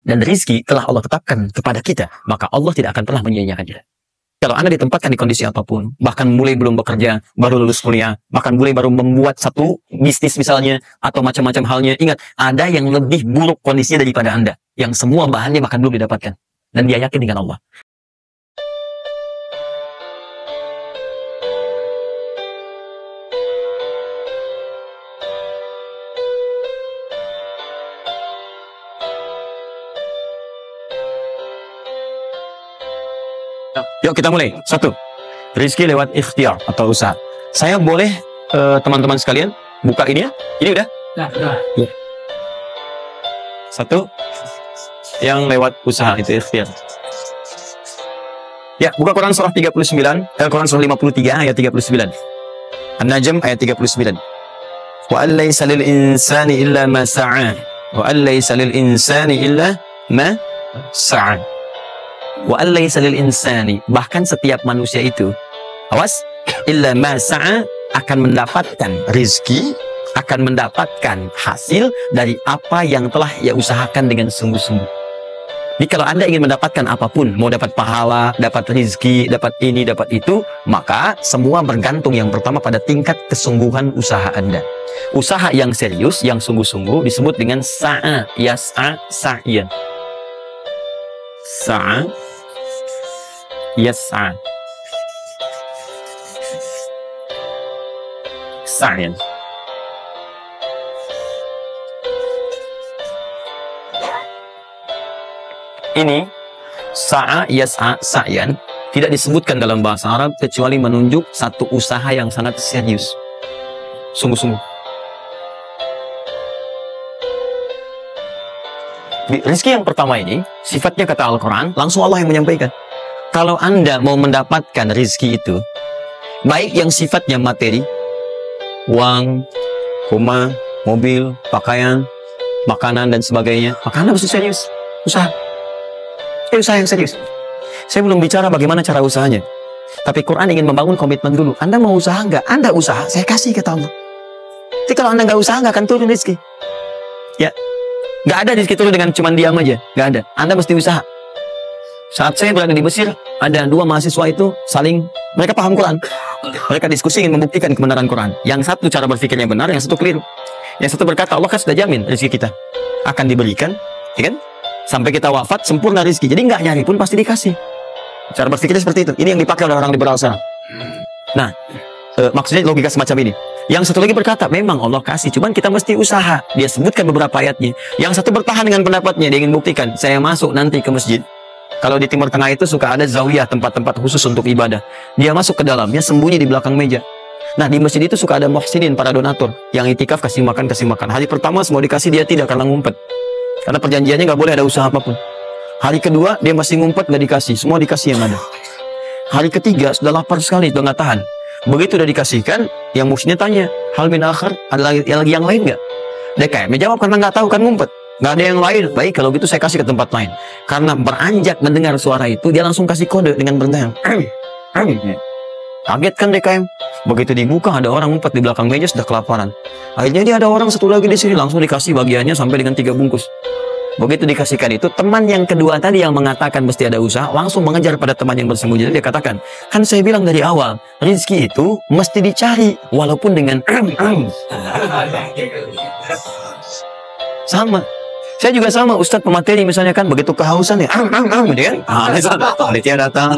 dan rizki telah Allah tetapkan kepada kita, maka Allah tidak akan pernah menyia-nyiakan kita. Kalau Anda ditempatkan di kondisi apapun, bahkan mulai belum bekerja, baru lulus kuliah, bahkan mulai baru membuat satu bisnis misalnya, atau macam-macam halnya, ingat, ada yang lebih buruk kondisinya daripada Anda, yang semua bahannya bahkan belum didapatkan. Dan dia yakin dengan Allah. Yuk kita mulai. 1. Rizki lewat ikhtiar atau usaha. Saya boleh teman-teman sekalian buka ini ya? Ini udah? Udah. Ya. 1. Yang lewat usaha itu ikhtiar. Ya, buka Quran surah 39, Quran surah 53 ayat 39. An-Najm ayat 39. Wa an laysa lil insani illa ma sa'a. Wa an laysa lil insani illa ma sa'a. Wa an laysa lil insani, bahkan setiap manusia itu, awas, illa ma sa'a, akan mendapatkan rizki, akan mendapatkan hasil dari apa yang telah ia usahakan dengan sungguh-sungguh. Jadi kalau Anda ingin mendapatkan apapun, mau dapat pahala, dapat rizki, dapat ini, dapat itu, maka semua bergantung yang pertama pada tingkat kesungguhan usaha Anda. Usaha yang serius, yang sungguh-sungguh disebut dengan sa'a, yas'a, sa'yan. Sa'a, yas'a, sa'yan. Ini sa'a, yas'a, sa'yan tidak disebutkan dalam bahasa Arab kecuali menunjuk satu usaha yang sangat serius, sungguh-sungguh. Rizki yang pertama ini sifatnya kata Al-Quran, langsung Allah yang menyampaikan. Kalau Anda mau mendapatkan rizki itu, baik yang sifatnya materi, uang, rumah, mobil, pakaian, makanan dan sebagainya, maka Anda mesti serius usaha. Usaha yang serius. Saya belum bicara bagaimana cara usahanya, tapi Quran ingin membangun komitmen dulu. Anda mau usaha nggak? Anda usaha, saya kasih kata Allah. Jadi kalau Anda nggak usaha, nggak akan turun rezeki. Ya, nggak ada rezeki turun dengan cuma diam aja, nggak ada. Anda mesti usaha. Saat saya berada di Mesir, ada dua mahasiswa itu saling, mereka paham Quran. Mereka diskusi ingin membuktikan kebenaran Quran. Yang satu cara berpikirnya benar, yang satu keliru. Yang satu berkata, Allah kan sudah jamin rezeki kita akan diberikan, ya kan? Sampai kita wafat, sempurna rezeki. Jadi nggak nyari pun pasti dikasih. Cara berpikirnya seperti itu. Ini yang dipakai oleh orang liberal sana. Nah, maksudnya logika semacam ini. Yang satu lagi berkata, memang Allah kasih, cuman kita mesti usaha. Dia sebutkan beberapa ayatnya. Yang satu bertahan dengan pendapatnya, dia ingin buktikan, saya masuk nanti ke masjid. Kalau di Timur Tengah itu suka ada zawiyah, tempat-tempat khusus untuk ibadah. Dia masuk ke dalamnya, sembunyi di belakang meja. Nah, di masjid itu suka ada muhsinin, para donatur. Yang itikaf kasih makan, kasih makan. Hari pertama semua dikasih, dia tidak, karena ngumpet. Karena perjanjiannya nggak boleh ada usaha apapun. Hari kedua dia masih ngumpet, nggak dikasih, semua dikasih yang ada. Hari ketiga sudah lapar sekali, sudah nggak tahan. Begitu udah dikasihkan, yang muhsinnya tanya, hal min akhir, ada lagi yang lain nggak? Dia kayak menjawab karena nggak tahu, kan ngumpet, nggak ada yang lain. Baik, kalau gitu saya kasih ke tempat lain. Karena beranjak mendengar suara itu, dia langsung kasih kode dengan bertanya. Kaget kan DKM. Begitu dibuka, ada orang ngumpet di belakang meja, sudah kelaparan. Akhirnya dia ada orang satu lagi di sini, langsung dikasih bagiannya sampai dengan 3 bungkus. Begitu dikasihkan itu, teman yang kedua tadi yang mengatakan mesti ada usaha, langsung mengejar pada teman yang bersembunyi. Dia katakan, kan saya bilang dari awal, rezeki itu mesti dicari, walaupun dengan sama. Saya juga sama, Ustadz pemateri misalnya kan, begitu kehausan ya, gitu kan? Panitia datang.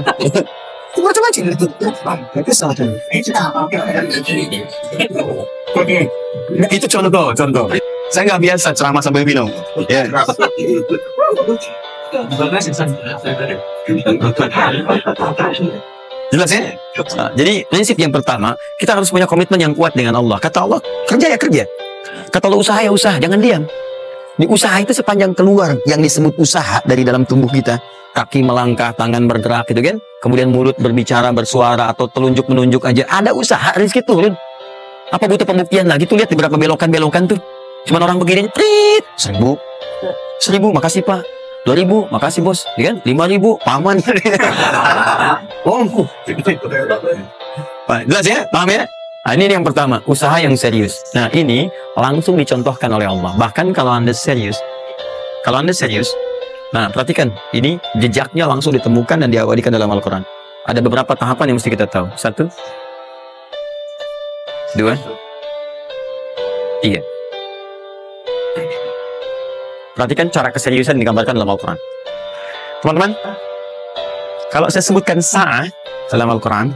Itu contoh. Saya nggak biasa ceramah sambil minum. Ya. Jelas ya? Nah, jadi prinsip yang pertama, kita harus punya komitmen yang kuat dengan Allah. Kata Allah, kerja ya kerja. Kata Allah, usaha ya usaha, jangan diam. Di usaha itu sepanjang keluar yang disebut usaha dari dalam tubuh kita. Kaki melangkah, tangan bergerak, gitu kan? Kemudian mulut berbicara, bersuara, atau telunjuk menunjuk aja. Ada usaha, rezeki turun. Apa butuh pembuktian lagi? Tuh lihat di berapa belokan-belokan tuh. Cuman orang begini, prit, 1.000, makasih Pak. 2.000, makasih bos. Ya kan? 5.000, paman. Oh, jelas ya? Paham ya? Nah, ini yang pertama, usaha yang serius. Nah, ini langsung dicontohkan oleh Allah. Bahkan kalau Anda serius, Nah, perhatikan, ini jejaknya langsung ditemukan dan diabadikan dalam Al-Quran. Ada beberapa tahapan yang mesti kita tahu. 1, 2, 3. Perhatikan cara keseriusan yang digambarkan dalam Al-Quran. Teman-teman, kalau saya sebutkan sa'ah dalam Al-Quran,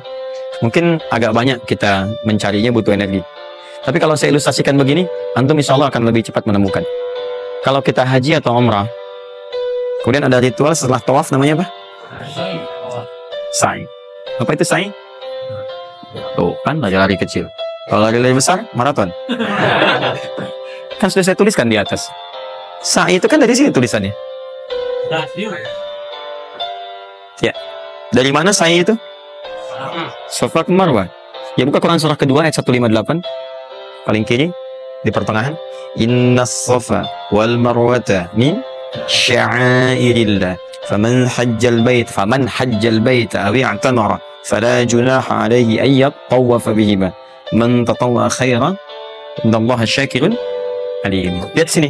mungkin agak banyak kita mencarinya, butuh energi. Tapi kalau saya ilustrasikan begini, antum insya Allah akan lebih cepat menemukan. Kalau kita haji atau umrah, kemudian ada ritual setelah tawaf, namanya apa? Sa'i. Apa itu sa'i? Tuh, kan lari-lari kecil. Kalau lari-lari besar, maraton. Kan sudah saya tuliskan di atas. Sa'i itu kan dari sini tulisannya. Ya. Dari mana sa'i itu? Safa ke Marwah. Ya, buka Quran surah kedua ayat 158. Paling kiri di pertengahan. Innas safa wal marwata min sya'airillah. Faman hajjal bait aw i'tamara fala junaha alaihi an yatawafa bihima. Man tatawwa khairan innallaha syakirun alim. Lihat sini.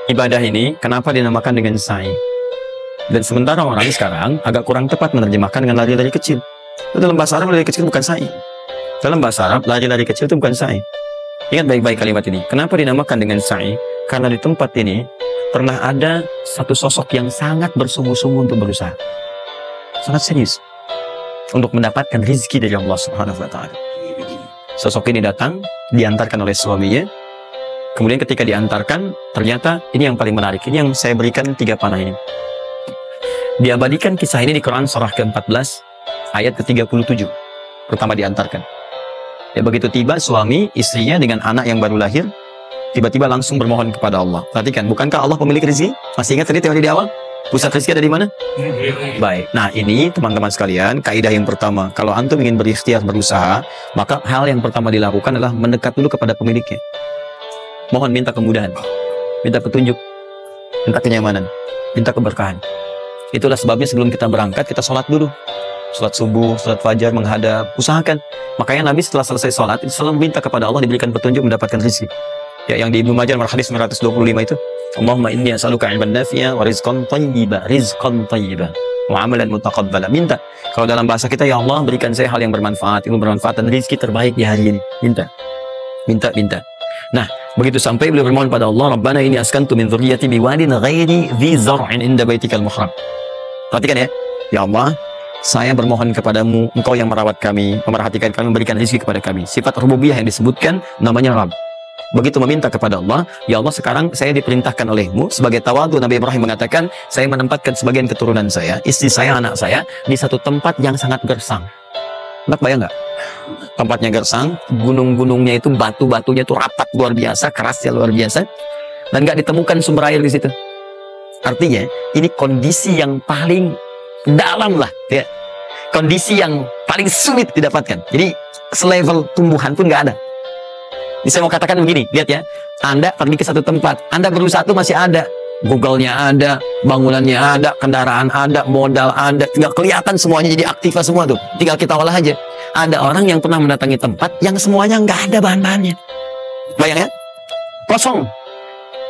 Ibadah ini kenapa dinamakan dengan sa'i? Dan sementara orang sekarang agak kurang tepat menerjemahkan dengan lari-lari kecil. Dalam bahasa Arab lari kecil bukan sa'i. Dalam bahasa Arab lari-lari kecil itu bukan sa'i. Ingat baik-baik kalimat ini. Kenapa dinamakan dengan sa'i? Karena di tempat ini pernah ada satu sosok yang sangat bersungguh-sungguh untuk berusaha. Sangat serius. Untuk mendapatkan rezeki dari Allah Subhanahu wa Ta'ala. Sosok ini datang, diantarkan oleh suaminya. Kemudian ketika diantarkan, ternyata ini yang paling menarik. Ini yang saya berikan 3 panah ini. Diabadikan kisah ini di Quran surah ke-14, ayat ke-37. Pertama diantarkan. Ya, begitu tiba suami, istrinya dengan anak yang baru lahir, tiba-tiba langsung bermohon kepada Allah. Perhatikan, bukankah Allah pemilik rezeki? Masih ingat tadi teori di awal? Pusat rezeki ada di mana? Baik. Nah, ini teman-teman sekalian, kaidah yang pertama. Kalau antum ingin berikhtiar, berusaha, maka hal yang pertama dilakukan adalah mendekat dulu kepada pemiliknya. Mohon minta kemudahan, minta petunjuk, minta kenyamanan, minta keberkahan. Itulah sebabnya sebelum kita berangkat, kita sholat dulu. Sholat subuh, sholat fajar, menghadap, usahakan. Makanya Nabi setelah selesai sholat, selalu minta kepada Allah diberikan petunjuk mendapatkan rezeki. Ya, yang di Ibnu Majah nomor hadis 925 itu, Allahumma inni as'aluka ilman nafi'a wa rizqan thayyiba, wa amalan mutaqabbala. Minta. Kalau dalam bahasa kita, ya Allah berikan saya hal yang bermanfaat, ilmu bermanfaat dan rezeki terbaik di hari ini. Minta. Nah, begitu sampai beliau bermohon pada Allah, Rabbana ini askantu min dzurriyyati biwadin ghairi dzi zar'in inda baitikal muharram. Perhatikan ya. Ya Allah, saya bermohon kepadamu, Engkau yang merawat kami, memerhatikan kami, memberikan rezeki kepada kami. Sifat rububiyah yang disebutkan namanya Rabb. Begitu meminta kepada Allah, ya Allah sekarang saya diperintahkan olehmu sebagai tawadhu. Nabi Ibrahim mengatakan, saya menempatkan sebagian keturunan saya, istri saya, anak saya di satu tempat yang sangat gersang. Nak bayang nggak? Tempatnya gersang, gunung-gunungnya itu batu-batunya itu rapat luar biasa, kerasnya luar biasa, dan nggak ditemukan sumber air di situ. Artinya ini kondisi yang paling dalam lah, ya. Kondisi yang paling sulit didapatkan. Jadi selevel tumbuhan pun nggak ada. Ini saya mau katakan begini, lihat ya. Anda pergi ke satu tempat, Anda berusaha tuh masih ada. Google-nya ada, bangunannya ada, kendaraan ada, modal ada, tinggal kelihatan semuanya jadi aktif semua tuh. Tinggal kita olah aja. Ada orang yang pernah mendatangi tempat yang semuanya nggak ada bahan-bahannya. Bayang ya? Kosong.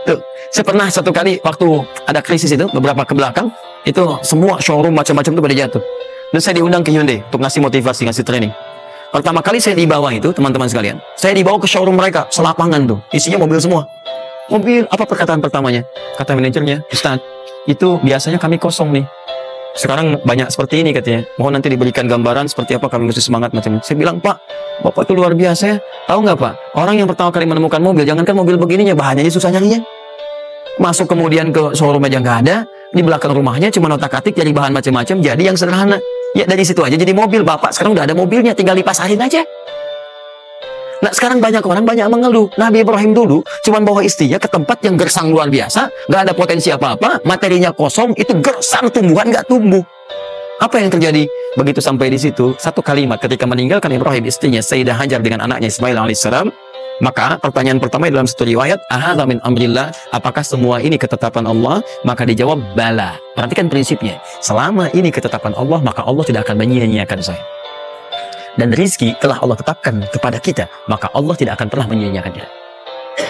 Tuh, saya pernah satu kali waktu ada krisis itu, beberapa ke belakang, itu semua showroom macam-macam itu pada jatuh. Dan saya diundang ke Hyundai untuk ngasih motivasi, ngasih training. Pertama kali saya dibawa itu, teman-teman sekalian, saya dibawa ke showroom mereka, selapangan tuh, isinya mobil semua. Mobil, apa perkataan pertamanya? Kata manajernya, Ustaz, itu biasanya kami kosong nih. Sekarang banyak seperti ini katanya. Mohon nanti diberikan gambaran seperti apa kami mesti semangat macam ini. Saya bilang, Pak, Bapak itu luar biasa ya. Tahu nggak Pak? Orang yang pertama kali menemukan mobil, jangankan mobil begininya, bahannya susah nyarinya. Masuk kemudian ke showroom aja nggak ada. Di belakang rumahnya cuma otak-atik jadi bahan macam-macam. Jadi yang sederhana. Ya dari situ aja jadi mobil. Bapak sekarang udah ada mobilnya, tinggal dipasarin aja. Nah sekarang banyak orang banyak mengeluh. Nabi Ibrahim dulu cuma bawa istrinya ke tempat yang gersang luar biasa, nggak ada potensi apa-apa, materinya kosong, itu gersang, tumbuhan nggak tumbuh. Apa yang terjadi? Begitu sampai di situ, satu kalimat ketika meninggalkan Ibrahim istrinya Sayyidah Hajar dengan anaknya Ismail alaihissalam, maka pertanyaan pertama dalam satu riwayat, ahadza min amrillah, apakah semua ini ketetapan Allah? Maka dijawab bala. Perhatikan prinsipnya, selama ini ketetapan Allah, maka Allah tidak akan menyia-nyiakan saya. Dan rizki telah Allah tetapkan kepada kita, maka Allah tidak akan pernah menyia-nyiakan kita.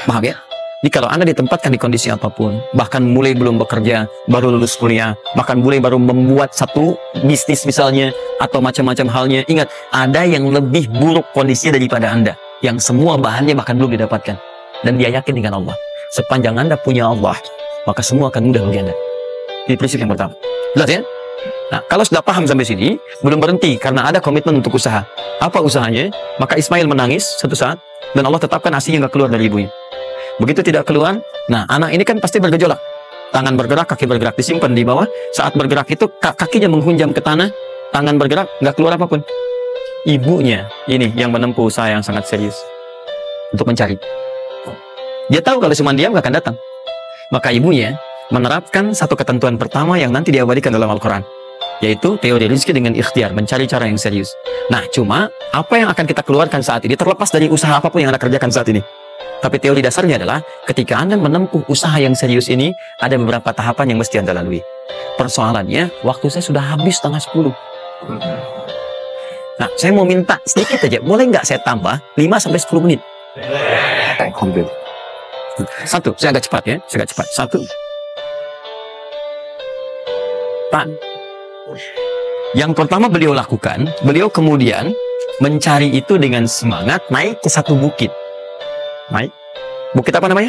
Paham ya? Jadi kalau Anda ditempatkan di kondisi apapun, bahkan mulai belum bekerja, baru lulus kuliah, bahkan mulai baru membuat satu bisnis misalnya, atau macam-macam halnya, ingat, ada yang lebih buruk kondisinya daripada Anda, yang semua bahannya bahkan belum didapatkan. Dan dia yakin dengan Allah. Sepanjang Anda punya Allah, maka semua akan mudah bagi Anda. Ini prinsip yang pertama. Jelas ya? Nah, kalau sudah paham sampai sini, belum berhenti karena ada komitmen untuk usaha. Apa usahanya? Maka Ismail menangis satu saat, dan Allah tetapkan asinya nggak keluar dari ibunya. Begitu tidak keluar, nah anak ini kan pasti bergejolak. Tangan bergerak, kaki bergerak, disimpan di bawah. Saat bergerak itu kakinya menghunjam ke tanah, tangan bergerak, nggak keluar apapun. Ibunya ini yang menempuh usaha yang sangat serius untuk mencari. Dia tahu kalau cuma diam nggak akan datang. Maka ibunya menerapkan satu ketentuan pertama yang nanti diabadikan dalam Al-Quran, yaitu teori rezeki dengan ikhtiar, mencari cara yang serius. Nah, cuma apa yang akan kita keluarkan saat ini terlepas dari usaha apapun yang Anda kerjakan saat ini. Tapi teori dasarnya adalah ketika Anda menempuh usaha yang serius ini, ada beberapa tahapan yang mesti Anda lalui. Persoalannya, waktu saya sudah habis 9:30. Nah, saya mau minta sedikit aja, boleh nggak saya tambah 5-10 menit? Alhamdulillah. Satu, saya agak cepat ya, saya agak cepat. Satu. Pak, yang pertama beliau lakukan, beliau kemudian mencari itu dengan semangat, naik ke satu bukit. Naik. Bukit apa namanya?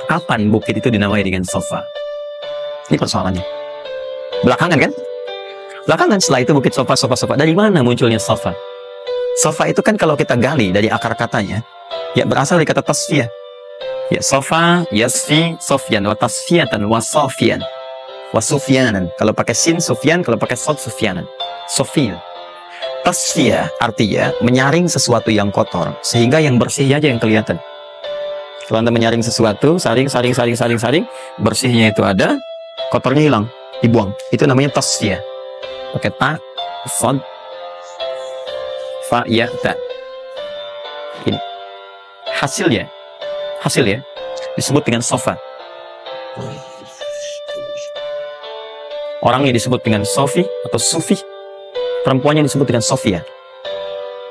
Kapan bukit itu dinamai dengan Sofa? Ini persoalannya. Belakangan kan? Belakangan setelah itu bukit Sofa. Dari mana munculnya Sofa? Sofa itu kan kalau kita gali dari akar katanya, ya berasal dari kata tasfiyah. Ya, Sofa, yasfi, sofyan, wa tasfiyatan, wa sofian. Wa sufyanan. Kalau pakai sin, sufyan. Kalau pakai sod, sufyanan. Sofian. Tasfiyah artinya menyaring sesuatu yang kotor sehingga yang bersih aja yang kelihatan. Kalau Anda menyaring sesuatu, saring, bersihnya itu ada, kotornya hilang, dibuang. Itu namanya tasfiyah. Pakai ta, sod, fa, ya, ta. Ini. Hasilnya disebut dengan sofa. Orangnya disebut dengan sofi atau sufi. Perempuannya disebut dengan Sofia.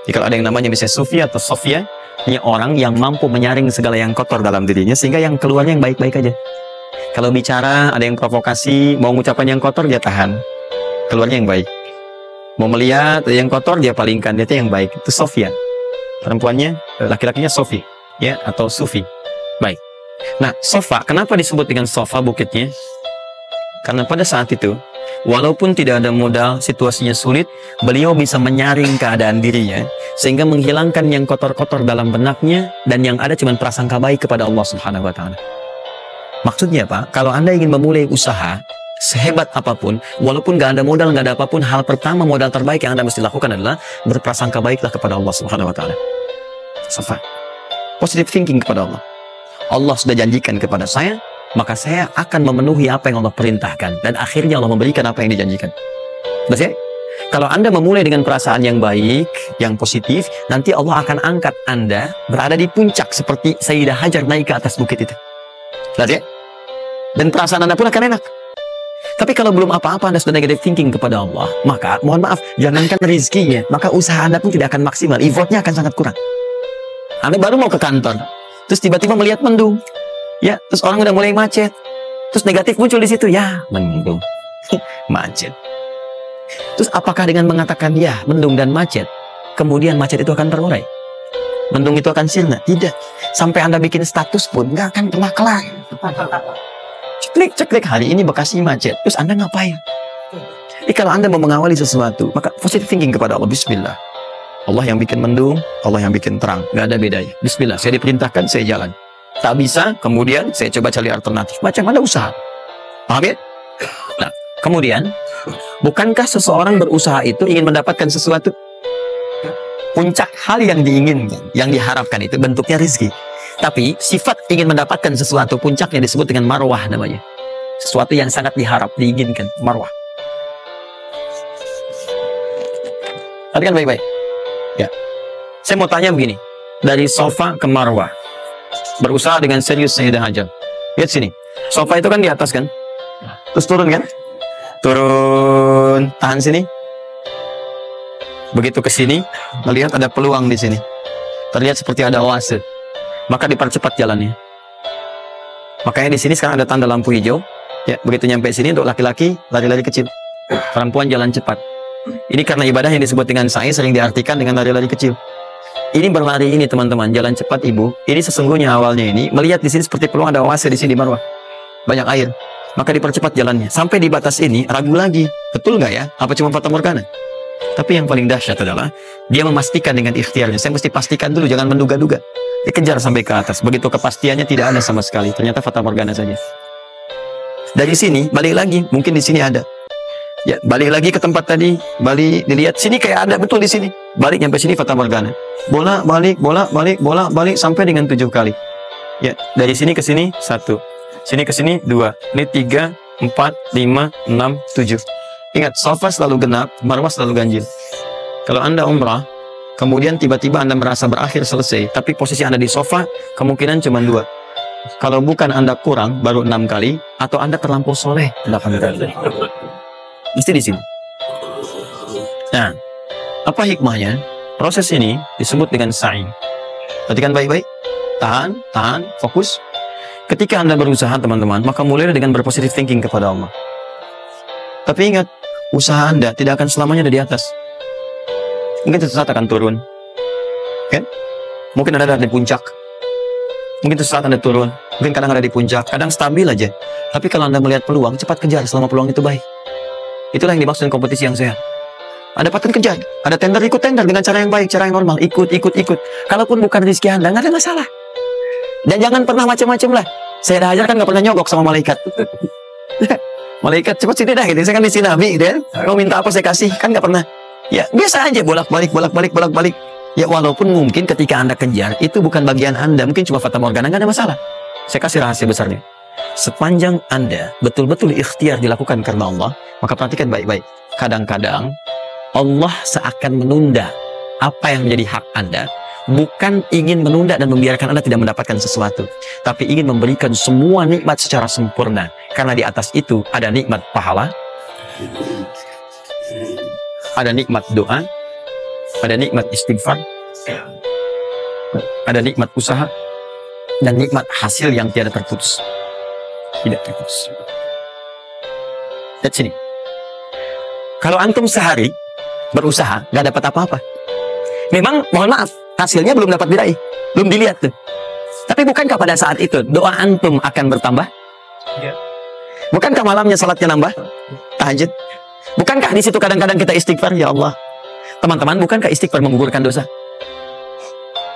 Jadi kalau ada yang namanya misalnya Sofia atau Sofia, ini orang yang mampu menyaring segala yang kotor dalam dirinya sehingga yang keluarnya yang baik-baik aja. Kalau bicara ada yang provokasi, mau mengucapkan yang kotor dia tahan, keluarnya yang baik. Mau melihat ada yang kotor dia palingkan, dia itu yang baik. Itu Sofia. Perempuannya, laki-lakinya Sofi, ya, atau Sufi. Baik. Nah, Sofa, kenapa disebut dengan Sofa bukitnya? Karena pada saat itu, walaupun tidak ada modal, situasinya sulit, beliau bisa menyaring keadaan dirinya, sehingga menghilangkan yang kotor-kotor dalam benaknya, dan yang ada cuma prasangka baik kepada Allah Subhanahu wa Ta'ala. Maksudnya Pak, kalau Anda ingin memulai usaha, sehebat apapun, walaupun gak ada modal, gak ada apapun, hal pertama modal terbaik yang Anda mesti lakukan adalah berprasangka baiklah kepada Allah Subhanahu wa Ta'ala. Safa. Positive thinking kepada Allah. Allah sudah janjikan kepada saya, maka saya akan memenuhi apa yang Allah perintahkan. Dan akhirnya Allah memberikan apa yang dijanjikan. Betul ya? Kalau Anda memulai dengan perasaan yang baik, yang positif, nanti Allah akan angkat Anda berada di puncak seperti Sayyidah Hajar naik ke atas bukit itu. Betul ya? Dan perasaan Anda pun akan enak. Tapi kalau belum apa-apa Anda sudah negative thinking kepada Allah, maka mohon maaf, jangankan rezekinya, maka usaha Anda pun tidak akan maksimal. Effortnya akan sangat kurang. Anda baru mau ke kantor, terus tiba-tiba melihat mendung. Ya, terus orang udah mulai macet. Terus negatif muncul di situ. Ya, mendung. Macet. Terus apakah dengan mengatakan ya, mendung dan macet, kemudian macet itu akan terurai? Mendung itu akan sirna? Tidak. Sampai Anda bikin status pun nggak akan pernah kelar. Ceklik, hari ini Bekasi macet. Terus Anda ngapain? Kalau Anda mau mengawali sesuatu, maka positive thinking kepada Allah. Bismillah. Allah yang bikin mendung, Allah yang bikin terang. Nggak ada bedanya. Bismillah. Saya diperintahkan, saya jalan. Tak bisa, kemudian saya coba cari alternatif. Macam mana usaha? Paham ya? Nah, kemudian, bukankah seseorang berusaha itu ingin mendapatkan sesuatu? Puncak hal yang diinginkan, yang diharapkan itu bentuknya rezeki. Tapi, sifat ingin mendapatkan sesuatu, puncaknya disebut dengan marwah namanya. Sesuatu yang sangat diharap, diinginkan, marwah. Perhatikan baik-baik. Ya. Saya mau tanya begini. Dari sofa ke marwah. Berusaha dengan serius Sayyidah Hajar. Lihat sini. Sofa itu kan di atas kan? Terus turun kan? Turun. Tahan sini. Begitu ke sini, melihat ada peluang di sini. Terlihat seperti ada oase. Maka dipercepat jalannya. Makanya di sini sekarang ada tanda lampu hijau. Ya, begitu nyampe sini untuk laki-laki lari-lari kecil, perempuan jalan cepat. Ini karena ibadah yang disebut dengan sa'i sering diartikan dengan lari-lari kecil. Ini berlari ini teman-teman, jalan cepat ibu. Ini sesungguhnya awalnya ini melihat di sini seperti peluang ada oase di sini di Marwah. Banyak air. Maka dipercepat jalannya. Sampai di batas ini ragu lagi. Betul nggak ya? Apa cuma fata morgana? Tapi yang paling dahsyat adalah dia memastikan dengan ikhtiarnya. Saya mesti pastikan dulu, jangan menduga-duga. Dikejar sampai ke atas. Begitu kepastiannya tidak ada sama sekali. Ternyata fata morgana saja. Dari sini balik lagi, mungkin di sini ada. Ya, balik lagi ke tempat tadi, balik dilihat sini kayak ada betul di sini. Balik sampai sini fata morgana. Bola balik, bola balik, bola balik sampai dengan 7 kali. Ya, dari sini ke sini 1. Sini ke sini 2. Ini 3, 4, 5, 6, 7. Ingat, Safa selalu genap, Marwah selalu ganjil. Kalau Anda umrah, kemudian tiba-tiba Anda merasa berakhir selesai, tapi posisi Anda di Safa kemungkinan cuma 2. Kalau bukan Anda kurang baru 6 kali, atau Anda terlampau soleh 8 kali. Mesti di sini. Nah, apa hikmahnya? Proses ini disebut dengan sa'i. Perhatikan baik-baik. Tahan, tahan, fokus. Ketika Anda berusaha teman-teman, maka mulai dengan berpositif thinking kepada Allah. Tapi ingat, usaha Anda tidak akan selamanya ada di atas. Mungkin sesaat akan turun. Kan? Mungkin Anda ada di puncak. Mungkin sesaat Anda turun. Mungkin kadang ada di puncak. Kadang stabil aja. Tapi kalau Anda melihat peluang, cepat kejar selama peluang itu baik. Itulah yang dimaksud kompetisi yang sehat. Ada paten kejar. Ada tender, ikut tender dengan cara yang baik, cara yang normal. Ikut. Kalaupun bukan rezeki Anda, nggak ada masalah. Dan jangan pernah macam-macam lah. Saya dah ajar kan nggak pernah nyogok sama malaikat. Malaikat cepat sini dah gitu. Saya kan di sini Nabi gitu. Kau minta apa saya kasih. Kan nggak pernah. Ya biasa aja bolak-balik. Ya walaupun mungkin ketika Anda kejar, itu bukan bagian Anda. Mungkin cuma fata morgana, nggak ada masalah. Saya kasih rahasia besarnya. Sepanjang Anda betul-betul ikhtiar dilakukan karena Allah, maka perhatikan baik-baik. Kadang-kadang Allah seakan menunda apa yang menjadi hak Anda. Bukan ingin menunda dan membiarkan Anda tidak mendapatkan sesuatu, tapi ingin memberikan semua nikmat secara sempurna. Karena di atas itu ada nikmat pahala, ada nikmat doa, ada nikmat istighfar, ada nikmat usaha, dan nikmat hasil yang tiada terputus. Tidak terputus. Lihat sini. Kalau antum sehari berusaha, nggak dapat apa-apa. Memang, mohon maaf, hasilnya belum dapat diraih. Belum dilihat tuh. Tapi bukankah pada saat itu doa antum akan bertambah? Ya. Bukankah malamnya salatnya nambah? Tahajud. Bukankah di situ kadang-kadang kita istighfar, ya Allah. Teman-teman, bukankah istighfar menggugurkan dosa?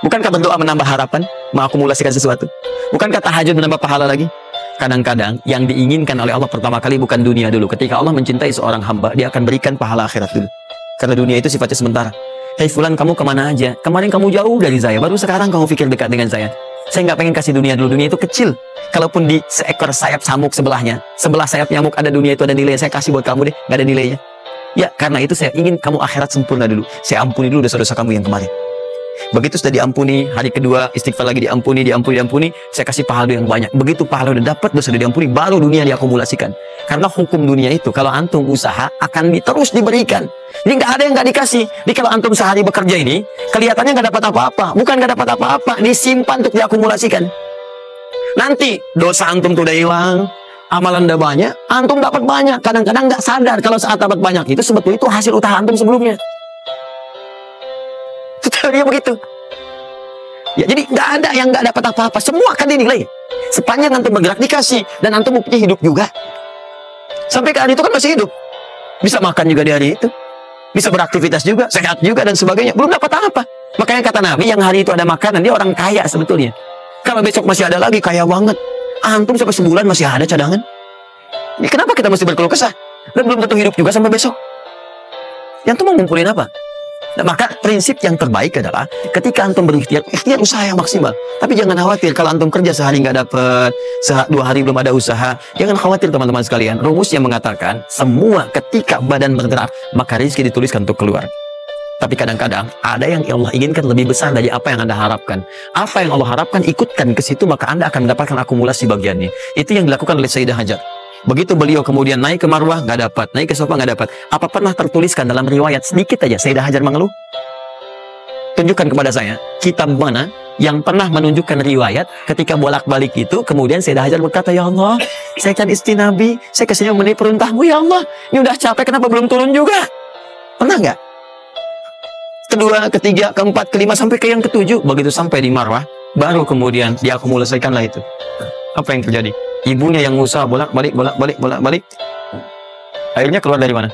Bukankah berdoa menambah harapan, mengakumulasikan sesuatu? Bukankah tahajud menambah pahala lagi? Kadang-kadang yang diinginkan oleh Allah pertama kali bukan dunia dulu. Ketika Allah mencintai seorang hamba, dia akan berikan pahala akhirat dulu. Karena dunia itu sifatnya sementara. Hei fulan, kamu kemana aja? Kemarin kamu jauh dari saya, baru sekarang kamu pikir dekat dengan saya. Saya nggak pengen kasih dunia dulu. Dunia itu kecil. Kalaupun di seekor sayap samuk sebelahnya, sebelah sayap nyamuk ada dunia itu ada nilai. Saya kasih buat kamu deh, nggak ada nilainya. Ya, karena itu saya ingin kamu akhirat sempurna dulu. Saya ampuni dulu dosa-dosa kamu yang kemarin. Begitu sudah diampuni, hari kedua istighfar lagi diampuni, saya kasih pahala yang banyak. Begitu pahala udah dapat, dosa udah diampuni, baru dunia diakumulasikan. Karena hukum dunia itu, kalau antum usaha akan terus diberikan. Jadi nggak ada yang nggak dikasih. Jadi kalau antum sehari bekerja ini, kelihatannya nggak dapat apa-apa. Bukan nggak dapat apa-apa, disimpan untuk diakumulasikan. Nanti dosa antum tuh udah hilang, amalan udah banyak, antum dapat banyak. Kadang-kadang nggak sadar kalau saat dapat banyak itu sebetulnya itu hasil usaha antum sebelumnya. Dia begitu. Ya, jadi nggak ada yang nggak dapat apa-apa. Semua akan dinilai. Sepanjang antum bergerak dikasih dan antum punya hidup juga. Sampai ke hari itu kan masih hidup. Bisa makan juga di hari itu. Bisa beraktivitas juga, sehat juga dan sebagainya. Belum dapat apa. Makanya kata Nabi yang hari itu ada makanan, dia orang kaya sebetulnya. Kalau besok masih ada lagi, kaya banget. Antum sampai sebulan masih ada cadangan. Ini kenapa kita mesti berkeluh kesah? Dan belum tentu hidup juga sampai besok. Yang tuh mau ngumpulin apa? Nah, maka prinsip yang terbaik adalah ketika antum berikhtiar, ikhtiar usaha yang maksimal. Tapi jangan khawatir kalau antum kerja sehari nggak dapat, 2 hari belum ada usaha. Jangan khawatir teman-teman sekalian. Rumus yang mengatakan semua ketika badan bergerak maka rezeki dituliskan untuk keluar. Tapi kadang-kadang ada yang Allah inginkan lebih besar dari apa yang Anda harapkan. Apa yang Allah harapkan ikutkan ke situ maka Anda akan mendapatkan akumulasi bagiannya. Itu yang dilakukan oleh Sayyidah Hajar. Begitu beliau kemudian naik ke Marwah, nggak dapat. Naik ke Safa, nggak dapat. Apa pernah tertuliskan dalam riwayat sedikit aja Sayyidah Hajar mengeluh? tunjukkan kepada saya kitab mana yang pernah menunjukkan riwayat ketika bolak-balik itu, kemudian Sayyidah Hajar berkata, ya Allah, saya kan istri Nabi, saya kesini memenuhi perintahmu, ya Allah, ini udah capek, kenapa belum turun juga? Pernah nggak? Kedua, ketiga, keempat, kelima, sampai ke yang ketujuh. Begitu sampai di Marwah, baru kemudian diakumulasikanlah itu. Apa yang terjadi? Ibunya yang usaha bolak-balik, bolak-balik. Akhirnya keluar dari mana?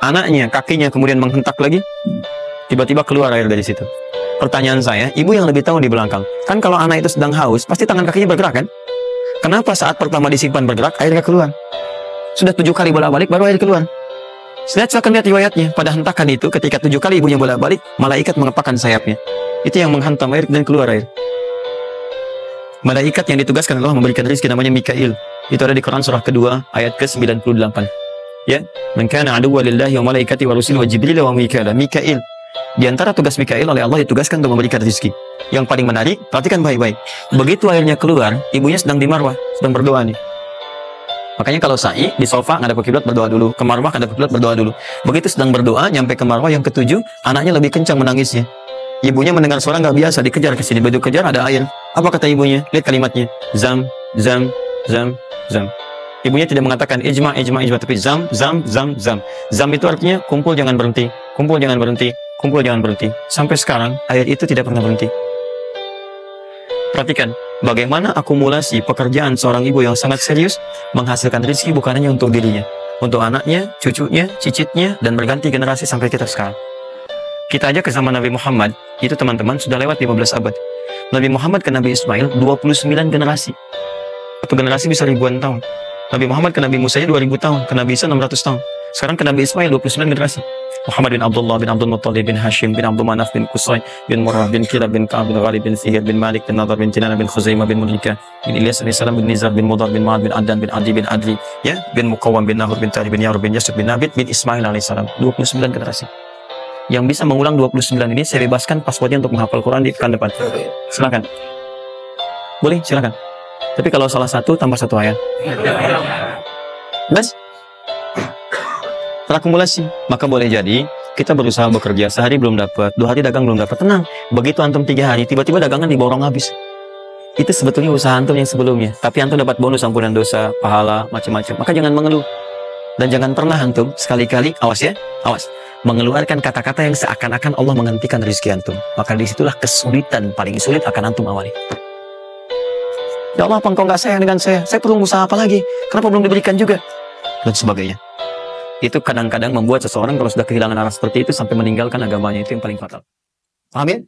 Anaknya, kakinya kemudian menghentak lagi. Tiba-tiba keluar air dari situ. Pertanyaan saya, ibu yang lebih tahu di belakang. Kan kalau anak itu sedang haus, pasti tangan kakinya bergerak kan? Kenapa saat pertama disimpan bergerak, airnya keluar? Sudah 7 kali bolak-balik, baru air keluar. Silakan lihat riwayatnya. Pada hentakan itu, ketika 7 kali ibunya bolak-balik, malaikat mengepakkan sayapnya. Itu yang menghantam air dan keluar air. Malaikat yang ditugaskan Allah memberikan rezeki namanya Mikail. Itu ada di Quran surah kedua ayat ke-98. Ya, man kana aduwwan lillahi wa malaikati wa rusulihi wa jibril wa mikail. Mikail. Di antara tugas Mikail oleh Allah ditugaskan untuk memberikan rezeki. Yang paling menarik, perhatikan baik-baik. Begitu airnya keluar, ibunya sedang di Marwah, sedang berdoa nih. Makanya kalau sa'i di sofa ngadep ke kiblat berdoa dulu, ke Marwah ngadep ke kiblat berdoa dulu. Begitu sedang berdoa, nyampe ke Marwah yang ke-7, anaknya lebih kencang menangisnya. Ibunya mendengar suara nggak biasa, dikejar ke sini. Begitu kejar ada air. Apa kata ibunya? Lihat kalimatnya. Zam, zam, zam, zam. Ibunya tidak mengatakan ijma, tapi zam, zam, zam, zam. Zam itu artinya kumpul jangan berhenti, kumpul jangan berhenti, kumpul jangan berhenti. Sampai sekarang air itu tidak pernah berhenti. Perhatikan bagaimana akumulasi pekerjaan seorang ibu yang sangat serius menghasilkan rezeki bukan hanya untuk dirinya, untuk anaknya, cucunya, cicitnya, dan berganti generasi sampai kita sekarang. Kita aja ke zaman Nabi Muhammad, itu teman-teman sudah lewat 15 abad. Nabi Muhammad ke Nabi Ismail 29 generasi. Satu generasi bisa ribuan tahun. Nabi Muhammad ke Nabi Musa 2000 tahun, ke Nabi Isa 600 tahun. Sekarang ke Nabi Ismail 29 generasi. Muhammad bin Abdullah bin Abdul Muttalib bin Hashim bin Abdul Manaf bin Qusay bin Murrah bin Kilab bin Ka'ab bin Ghalib bin Fihir bin Malik bin Nadar bin Kinana bin Khuzaimah bin Mudrika bin Ilyas bin Salam bin Nizar bin Mudar bin Ma'ad bin Adnan bin Adi bin Adli, ya, bin Muqawwam bin Nahur bin Tari bin Yarub bin Yasub bin Nabit bin Ismail alaihissalam. 29 generasi. Yang bisa mengulang 29 ini saya bebaskan passwordnya untuk menghafal Quran di pekan depan. Silakan. Boleh, silakan. Tapi kalau salah satu tambah 1 ayat. Bas? Terakumulasi. Maka boleh jadi kita berusaha bekerja, sehari belum dapat, 2 hari dagang belum dapat, tenang. Begitu antum 3 hari, tiba-tiba dagangan diborong habis. Itu sebetulnya usaha antum yang sebelumnya. Tapi antum dapat bonus ampunan dosa, pahala, macam-macam. Maka jangan mengeluh. Dan jangan pernah antum sekali-kali, awas ya, awas, mengeluarkan kata-kata yang seakan-akan Allah menghentikan rezeki antum. Maka disitulah kesulitan paling sulit akan antum awali. Ya Allah, apa engkau nggak sayang dengan saya? Saya perlu usaha apa lagi? Kenapa belum diberikan juga? Dan sebagainya. Itu kadang-kadang membuat seseorang kalau sudah kehilangan arah seperti itu sampai meninggalkan agamanya, itu yang paling fatal. Paham ya?